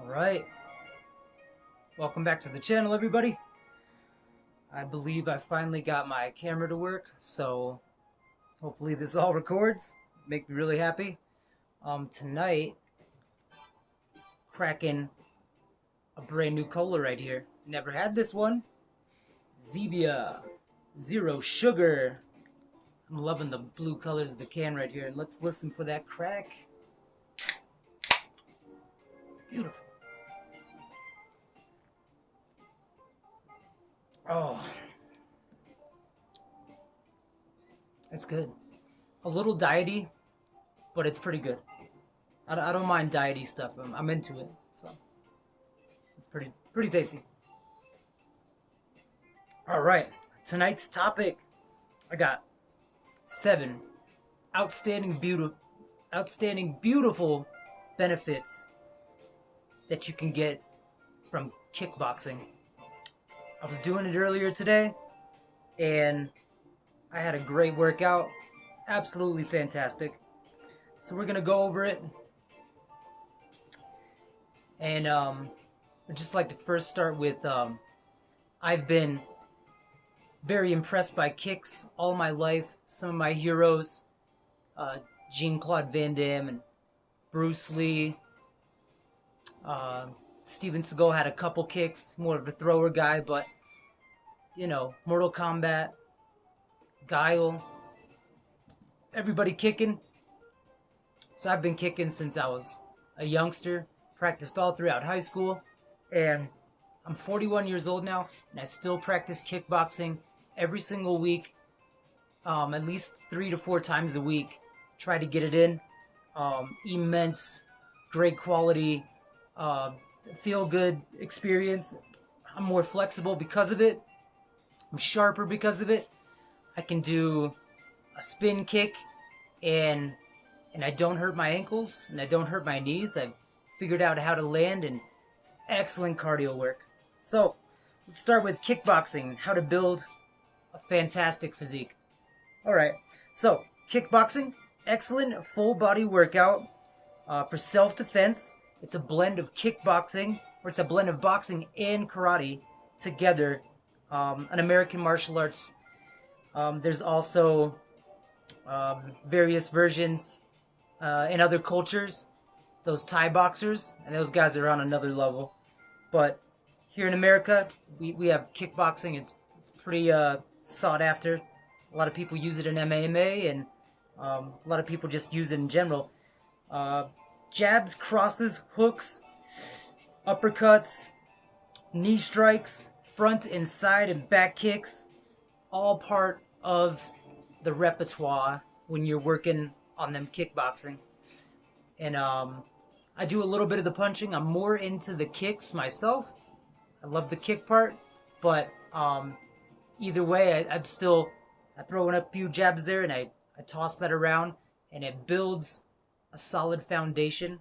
Alright, welcome back to the channel, everybody. I believe I finally got my camera to work, so hopefully this all records. Make me really happy. Tonight, cracking a brand new cola right here. Never had this one. Zevia, zero sugar. I'm loving the blue colors of the can right here. Let's listen for that crack. Beautiful. Oh, it's good. A little diety, but it's pretty good. I don't mind diety stuff. I'm into it, so it's pretty tasty. All right, tonight's topic. I got 7 outstanding, beautiful benefits that you can get from kickboxing. I was doing it earlier today, and I had a great workout. Absolutely fantastic. So we're going to go over it. And I'd just like to first start with, I've been very impressed by kicks all my life. Some of my heroes, Jean-Claude Van Damme and Bruce Lee. Steven Seagal had a couple kicks, more of a thrower guy, but, you know, Mortal Kombat, Guile, everybody kicking. So I've been kicking since I was a youngster, practiced all throughout high school, and I'm 41 years old now, and I still practice kickboxing every single week, at least 3 to 4 times a week. Try to get it in. Immense, great quality, feel good experience. I'm more flexible because of it. I'm sharper because of it. I can do a spin kick and I don't hurt my ankles and I don't hurt my knees. I've figured out how to land, and it's excellent cardio work. So let's start with kickboxing, how to build a fantastic physique. Alright, so kickboxing, excellent full body workout for self-defense. It's a blend of kickboxing, or it's a blend of boxing and karate together, an American martial arts. There's also various versions in other cultures, those Thai boxers, and those guys are on another level. But here in America, we have kickboxing. It's pretty sought after. A lot of people use it in MMA, and a lot of people just use it in general. Jabs, crosses, hooks, uppercuts, knee strikes, front and side and back kicks, all part of the repertoire when you're working on them kickboxing. And I do a little bit of the punching. I'm more into the kicks myself. I love the kick part, but either way, I throw in a few jabs there, and I toss that around, and it builds a solid foundation.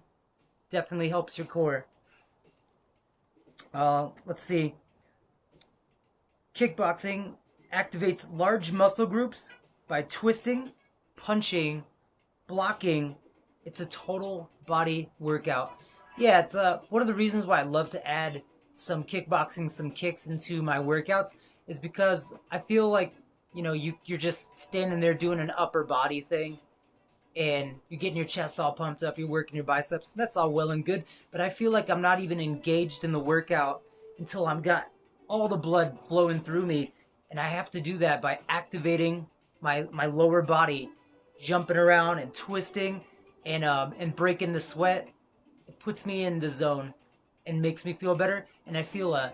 Definitely helps your core. Let's see. Kickboxing activates large muscle groups by twisting, punching, blocking. It's a total body workout. Yeah, it's one of the reasons why I love to add some kickboxing, some kicks into my workouts, is because I feel like, you know, you're just standing there doing an upper body thing, and you're getting your chest all pumped up, you're working your biceps. That's all well and good, but I feel like I'm not even engaged in the workout until I've got all the blood flowing through me, and I have to do that by activating my lower body, jumping around and twisting and breaking the sweat. It puts me in the zone and makes me feel better, and I feel a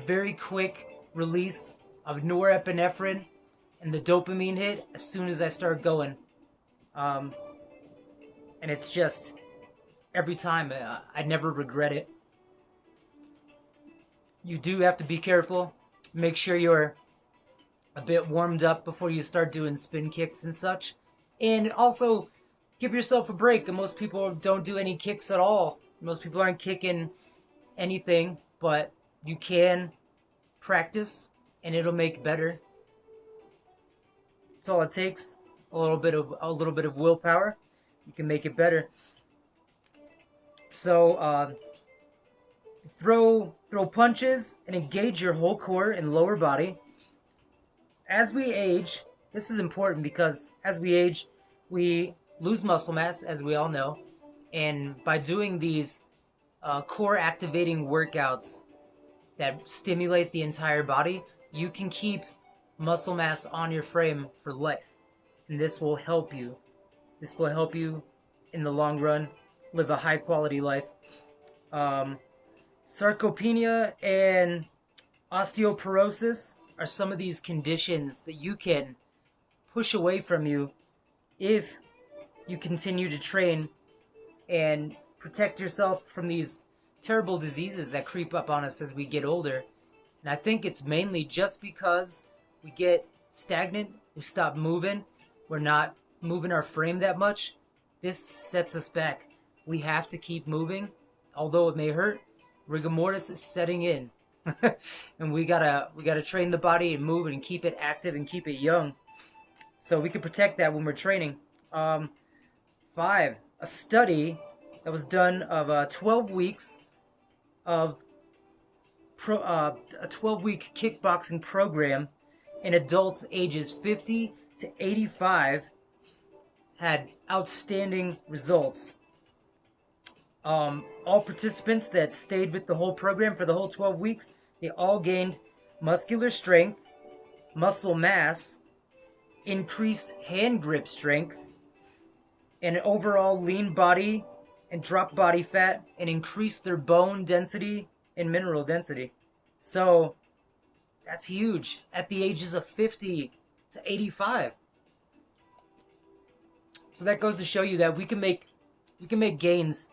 very quick release of norepinephrine and the dopamine hit as soon as I start going. And it's just, every time, I never regret it. You do have to be careful. Make sure you're a bit warmed up before you start doing spin kicks and such. And also, give yourself a break. And most people don't do any kicks at all. Most people aren't kicking anything, but you can practice, and it'll make better. That's all it takes. A little bit of willpower. You can make it better. So Throw punches and engage your whole core and lower body. As we age, this is important because as we age, we lose muscle mass, as we all know. And by doing these core activating workouts that stimulate the entire body, you can keep muscle mass on your frame for life. And this will help you. This will help you in the long run live a high quality life. Sarcopenia and osteoporosis are some of these conditions that you can push away from you if you continue to train and protect yourself from these terrible diseases that creep up on us as we get older. And I think it's mainly just because we get stagnant, we stop moving, we're not moving our frame that much. This sets us back. We have to keep moving, although it may hurt. Rigor mortis is setting in. And we gotta train the body and move it and keep it active and keep it young, so we can protect that when we're training. 5, a study that was done of 12 weeks of a 12-week kickboxing program in adults ages 50 to 85 had outstanding results. All participants that stayed with the whole program for the whole 12 weeks, they all gained muscular strength, muscle mass, increased hand grip strength, and an overall lean body and drop body fat, and increased their bone density and mineral density. So that's huge at the ages of 50 to 85. So that goes to show you that we can make gains.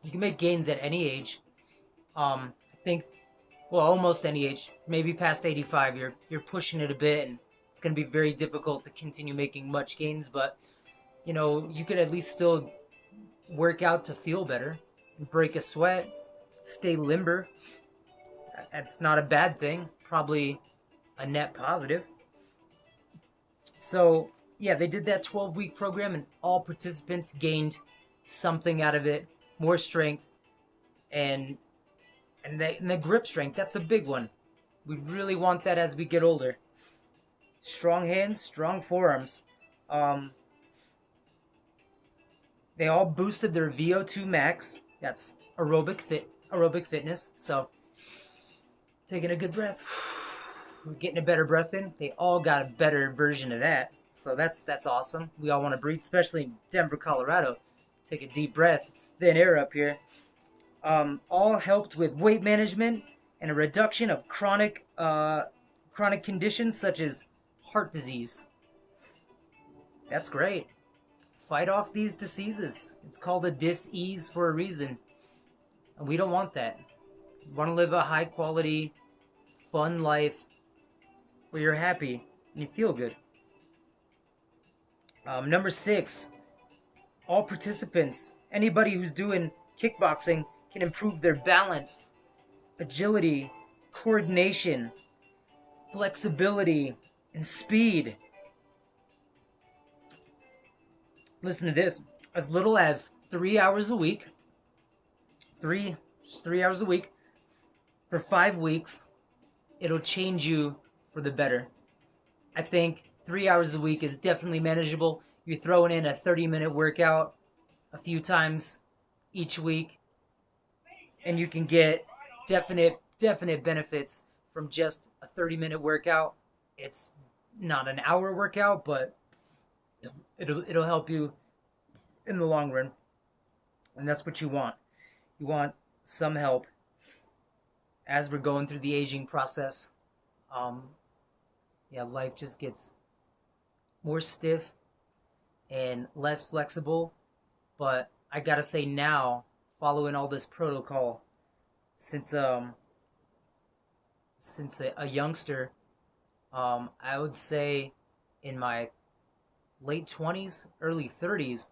You can make gains at any age. I think, well, almost any age. Maybe past 85, you're pushing it a bit, and it's going to be very difficult to continue making much gains. But you know, you could at least still work out to feel better, break a sweat, stay limber. That's not a bad thing. Probably a net positive. So yeah, they did that 12-week program, and all participants gained something out of it. More strength and the grip strength. That's a big one. We really want that as we get older. Strong hands, strong forearms. They all boosted their VO2 max. That's aerobic fitness. So taking a good breath, getting a better breath in. They all got a better version of that. So that's awesome. We all want to breathe, especially in Denver, Colorado. Take a deep breath. It's thin air up here. All helped with weight management and a reduction of chronic conditions such as heart disease. That's great. Fight off these diseases. It's called a dis-ease for a reason. And we don't want that. We want to live a high quality, fun life where you're happy and you feel good. Number 6. All participants, anybody who's doing kickboxing, can improve their balance, agility, coordination, flexibility, and speed. Listen to this. As little as 3 hours a week, just 3 hours a week, for 5 weeks, it'll change you for the better. I think 3 hours a week is definitely manageable. You're throwing in a 30-minute workout a few times each week, and you can get definite benefits from just a 30-minute workout. It's not an hour workout, but it'll help you in the long run, and that's what you want. You want some help as we're going through the aging process. Life just gets more stiff and less flexible, but I gotta say now, following all this protocol, since a youngster, I would say in my late 20s, early 30s,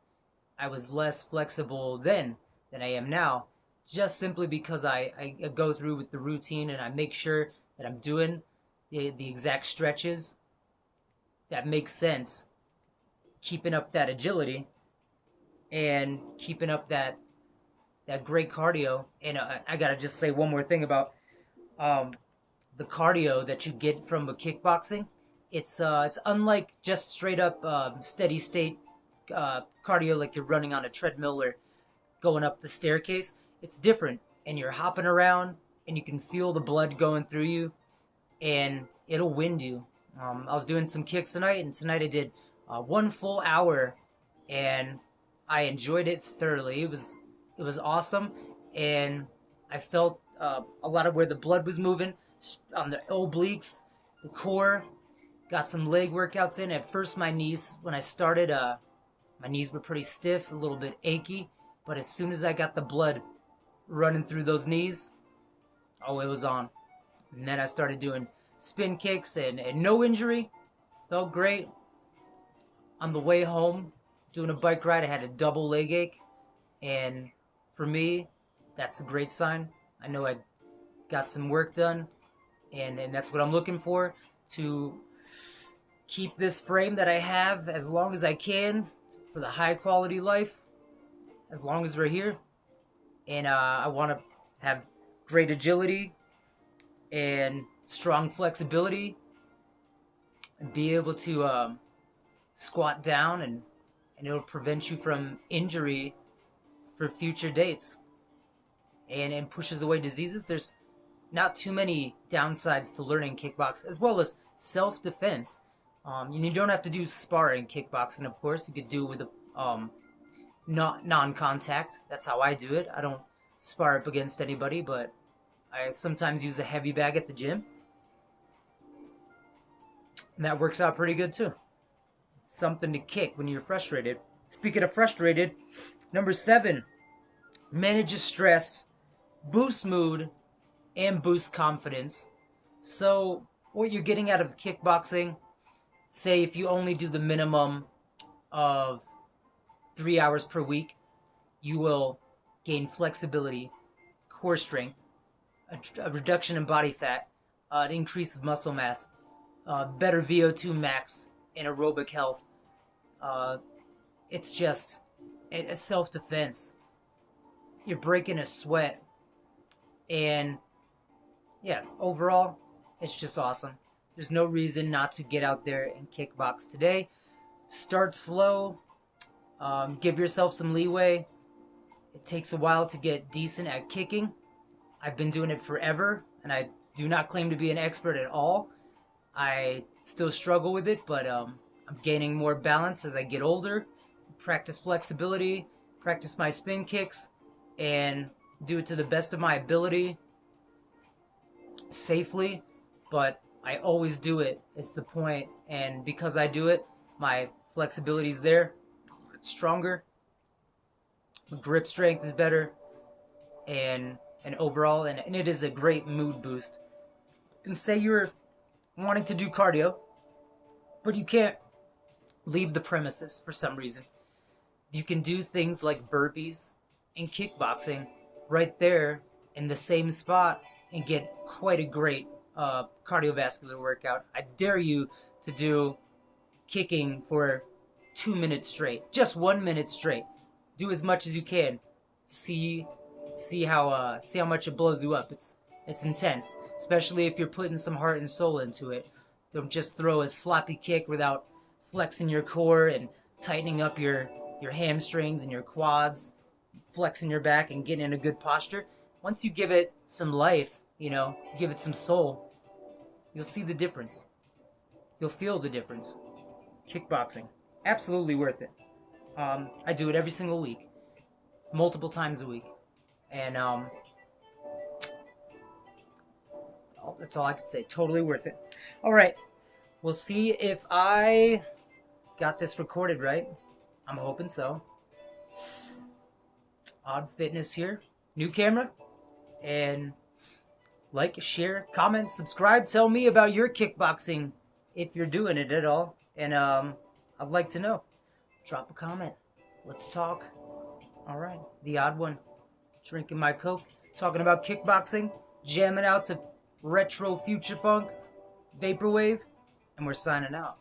I was less flexible then than I am now, just simply because I go through with the routine and I make sure that I'm doing the exact stretches that make sense, keeping up that agility and keeping up that that great cardio. And I gotta just say one more thing about um, the cardio that you get from a kickboxing. It's unlike just straight up steady state cardio like you're running on a treadmill or going up the staircase. It's different, and you're hopping around, and you can feel the blood going through you, and it'll wind you. I was doing some kicks tonight, and tonight I did 1 full hour, and I enjoyed it thoroughly. It was awesome, and I felt a lot of where the blood was moving on the obliques, the core. Got some leg workouts in. At first, my knees, when I started, my knees were pretty stiff, a little bit achy. But as soon as I got the blood running through those knees, oh, it was on. And then I started doing spin kicks and no injury. Felt great. On the way home, doing a bike ride, I had a double leg ache. And for me, that's a great sign. I know I got some work done. And that's what I'm looking for, to keep this frame that I have as long as I can for the high quality life, as long as we're here. And I want to have great agility and strong flexibility and be able to squat down, and it'll prevent you from injury for future dates, and pushes away diseases. There's not too many downsides to learning kickbox, as well as self-defense. You don't have to do sparring kickboxing, of course. You could do it with a non-contact. That's how I do it. I don't spar up against anybody, but I sometimes use a heavy bag at the gym. And that works out pretty good too. Something to kick when you're frustrated. Speaking of frustrated, number 7, manages stress, boosts mood, and boosts confidence. So what you're getting out of kickboxing, say if you only do the minimum of 3 hours per week, you will gain flexibility, core strength, a reduction in body fat, it increases muscle mass, better VO2 max, and aerobic health. It's just a self-defense. You're breaking a sweat, and yeah, overall, it's just awesome. There's no reason not to get out there and kickbox today. Start slow. Give yourself some leeway. It takes a while to get decent at kicking. I've been doing it forever, and I do not claim to be an expert at all. I still struggle with it, but I'm gaining more balance as I get older. Practice flexibility, practice my spin kicks, and do it to the best of my ability, safely, but I always do it. It's the point, and because I do it, my flexibility is there. It's stronger. My grip strength is better, and overall, and it is a great mood boost. And say you're wanting to do cardio, but you can't leave the premises for some reason. You can do things like burpees and kickboxing right there in the same spot and get quite a great cardiovascular workout. I dare you to do kicking for 2 minutes straight, just 1 minute straight. Do as much as you can. See how much it blows you up. It's intense, especially if you're putting some heart and soul into it. Don't just throw a sloppy kick without flexing your core and tightening up your hamstrings and your quads, flexing your back and getting in a good posture. Once you give it some life, give it some soul, you'll see the difference. You'll feel the difference. Kickboxing, absolutely worth it. I do it every single week, multiple times a week, and that's all I could say. Totally worth it. All right, we'll see if I got this recorded right. I'm hoping so. Odd Fitness here, new camera, and like, share, comment, subscribe. Tell me about your kickboxing if you're doing it at all, and I'd like to know. Drop a comment. Let's talk. All right, the odd one, drinking my Coke, talking about kickboxing, jamming out to retro future funk, vaporwave, and we're signing out.